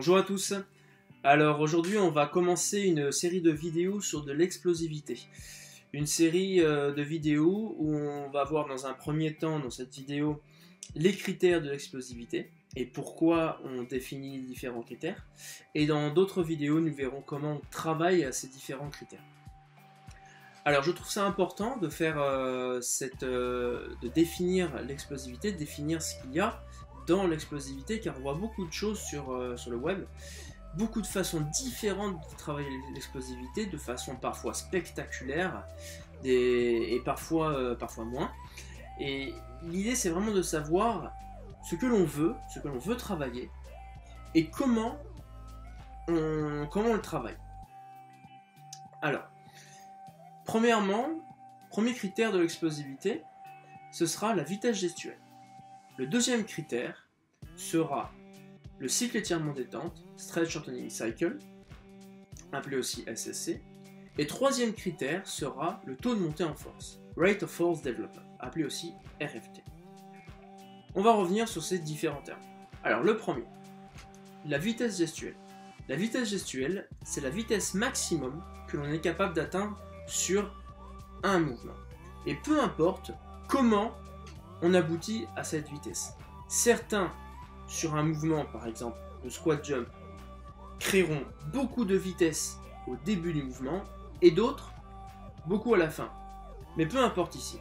Bonjour à tous. Alors aujourd'hui on va commencer une série de vidéos sur de l'explosivité. Une série de vidéos où on va voir dans un premier temps dans cette vidéo les critères de l'explosivité et pourquoi on définit différents critères. Et dans d'autres vidéos nous verrons comment on travaille à ces différents critères. Alors je trouve ça important de faire de définir l'explosivité, de définir ce qu'il y a dans l'explosivité, car on voit beaucoup de choses sur le web, beaucoup de façons différentes de travailler l'explosivité, de façon parfois spectaculaire et parfois moins. Et l'idée c'est vraiment de savoir ce que l'on veut travailler et comment on le travaille. Alors, premièrement, premier critère de l'explosivité, ce sera la vitesse gestuelle. Le deuxième critère sera le cycle étirement détente, Stretch Shortening Cycle, appelé aussi SSC. Et troisième critère sera le taux de montée en force, Rate of Force Development, appelé aussi RFT. On va revenir sur ces différents termes. Alors le premier, la vitesse gestuelle. La vitesse gestuelle, c'est la vitesse maximum que l'on est capable d'atteindre sur un mouvement. Et peu importe comment on aboutit à cette vitesse. Certains, sur un mouvement, par exemple le squat jump, créeront beaucoup de vitesse au début du mouvement, et d'autres, beaucoup à la fin. Mais peu importe ici.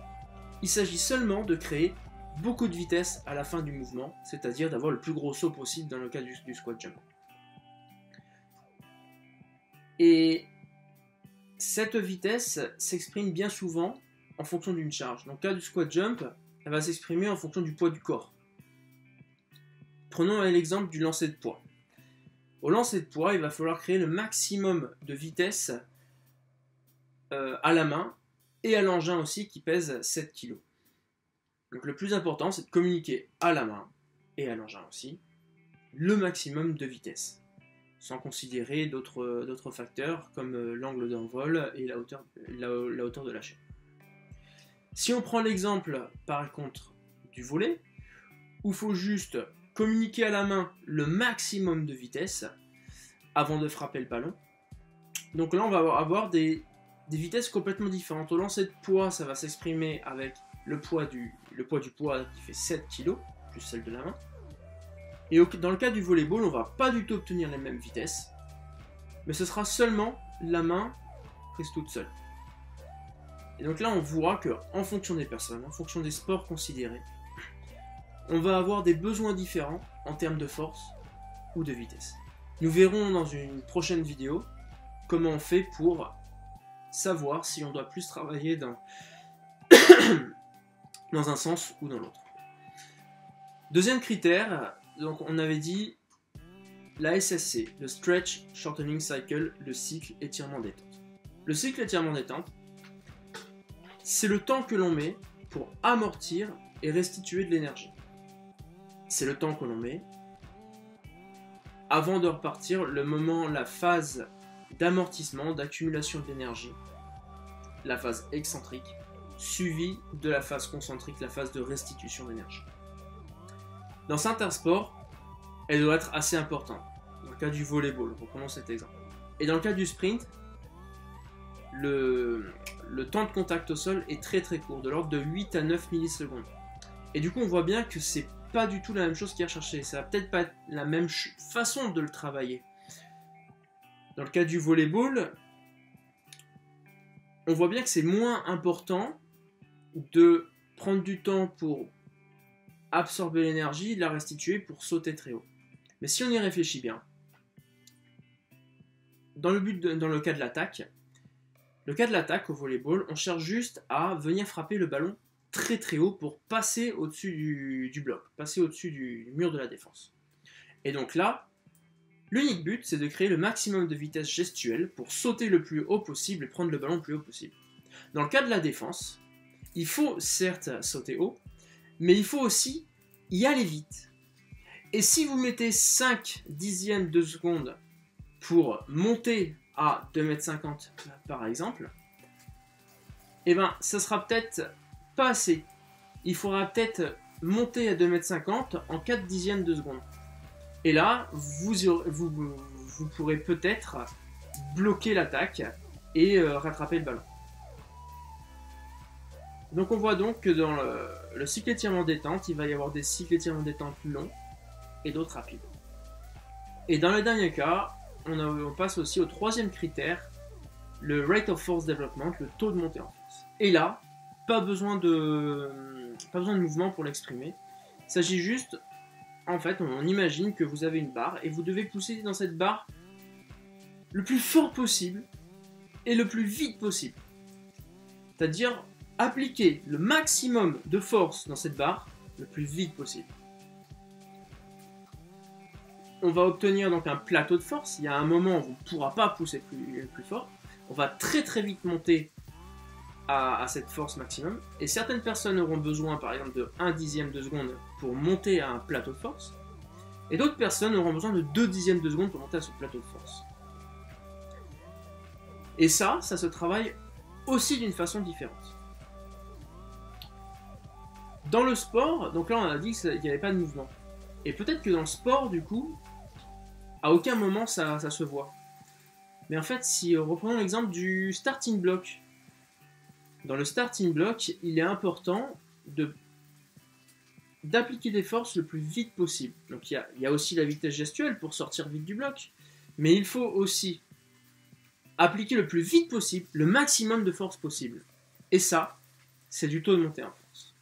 Il s'agit seulement de créer beaucoup de vitesse à la fin du mouvement, c'est-à-dire d'avoir le plus gros saut possible dans le cas du squat jump. Et cette vitesse s'exprime bien souvent en fonction d'une charge. Dans le cas du squat jump, elle va s'exprimer en fonction du poids du corps. Prenons l'exemple du lancer de poids. Au lancer de poids, il va falloir créer le maximum de vitesse à la main et à l'engin aussi qui pèse 7 kg. Donc le plus important, c'est de communiquer à la main et à l'engin aussi le maximum de vitesse, sans considérer d'autres facteurs comme l'angle d'envol et la hauteur de la chaîne. Si on prend l'exemple par contre du volley, où il faut juste communiquer à la main le maximum de vitesse avant de frapper le ballon, donc là on va avoir des vitesses complètement différentes. Au lancer de poids, ça va s'exprimer avec le poids du poids qui fait 7 kg, plus celle de la main. Et dans le cas du volleyball, on va pas du tout obtenir les mêmes vitesses, mais ce sera seulement la main prise toute seule. Et donc là, on voit qu'en fonction des personnes, en fonction des sports considérés, on va avoir des besoins différents en termes de force ou de vitesse. Nous verrons dans une prochaine vidéo comment on fait pour savoir si on doit plus travailler dans un sens ou dans l'autre. Deuxième critère, donc on avait dit la SSC, le Stretch Shortening Cycle, le cycle étirement détente. Le cycle étirement détente, c'est le temps que l'on met pour amortir et restituer de l'énergie. C'est le temps que l'on met avant de repartir, la phase d'amortissement, d'accumulation de l'énergie, la phase excentrique, suivie de la phase concentrique, la phase de restitution d'énergie. Dans certains sports, elle doit être assez importante. Dans le cas du volleyball, reprenons cet exemple. Et dans le cas du sprint, le temps de contact au sol est très très court, de l'ordre de 8 à 9 millisecondes. Et du coup, on voit bien que c'est pas du tout la même chose qui est recherchée. Ça va peut-être pas être la même façon de le travailler. Dans le cas du volleyball, on voit bien que c'est moins important de prendre du temps pour absorber l'énergie, de la restituer pour sauter très haut. Mais si on y réfléchit bien, dans le cas de l'attaque au volleyball, on cherche juste à venir frapper le ballon très très haut pour passer au-dessus du bloc, passer au-dessus du mur de la défense. Et donc là, l'unique but, c'est de créer le maximum de vitesse gestuelle pour sauter le plus haut possible et prendre le ballon le plus haut possible. Dans le cas de la défense, il faut certes sauter haut, mais il faut aussi y aller vite. Et si vous mettez 5 dixièmes de seconde pour monter à 2,50 m par exemple, et ben ça sera peut-être pas assez. Il faudra peut-être monter à 2,50 m en 4 dixièmes de seconde. Et là, vous pourrez peut-être bloquer l'attaque et rattraper le ballon. Donc on voit donc que dans le cycle étirement détente, il va y avoir des cycles étirement détente longs et d'autres rapides. Et dans le dernier cas, on passe aussi au troisième critère, le rate of force development, le taux de montée en force. Et là, pas besoin de mouvement pour l'exprimer. Il s'agit juste, en fait, on imagine que vous avez une barre et vous devez pousser dans cette barre le plus fort possible et le plus vite possible. C'est-à-dire appliquer le maximum de force dans cette barre le plus vite possible. On va obtenir donc un plateau de force. Il y a un moment où on ne pourra pas pousser plus fort. On va très très vite monter à cette force maximum. Et certaines personnes auront besoin par exemple de 1/10 de seconde pour monter à un plateau de force. Et d'autres personnes auront besoin de 2/10 de seconde pour monter à ce plateau de force. Et ça se travaille aussi d'une façon différente. Dans le sport, donc là on a dit qu'il n'y avait pas de mouvement. Et peut-être que dans le sport, du coup, à aucun moment ça se voit. Mais en fait, si reprenons l'exemple du starting block. Dans le starting block, il est important d'appliquer des forces le plus vite possible. Donc il y a aussi la vitesse gestuelle pour sortir vite du bloc. Mais il faut aussi appliquer le plus vite possible, le maximum de force possible. Et ça, c'est du taux de montée en force.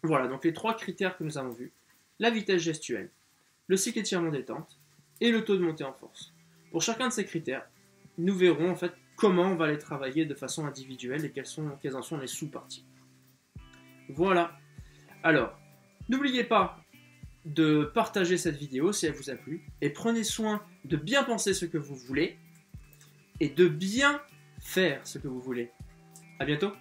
Voilà, donc les trois critères que nous avons vus. La vitesse gestuelle, le cycle étirement détente et le taux de montée en force. Pour chacun de ces critères, nous verrons en fait comment on va les travailler de façon individuelle et quelles en sont les sous-parties. Voilà. Alors, n'oubliez pas de partager cette vidéo si elle vous a plu et prenez soin de bien penser ce que vous voulez et de bien faire ce que vous voulez. À bientôt.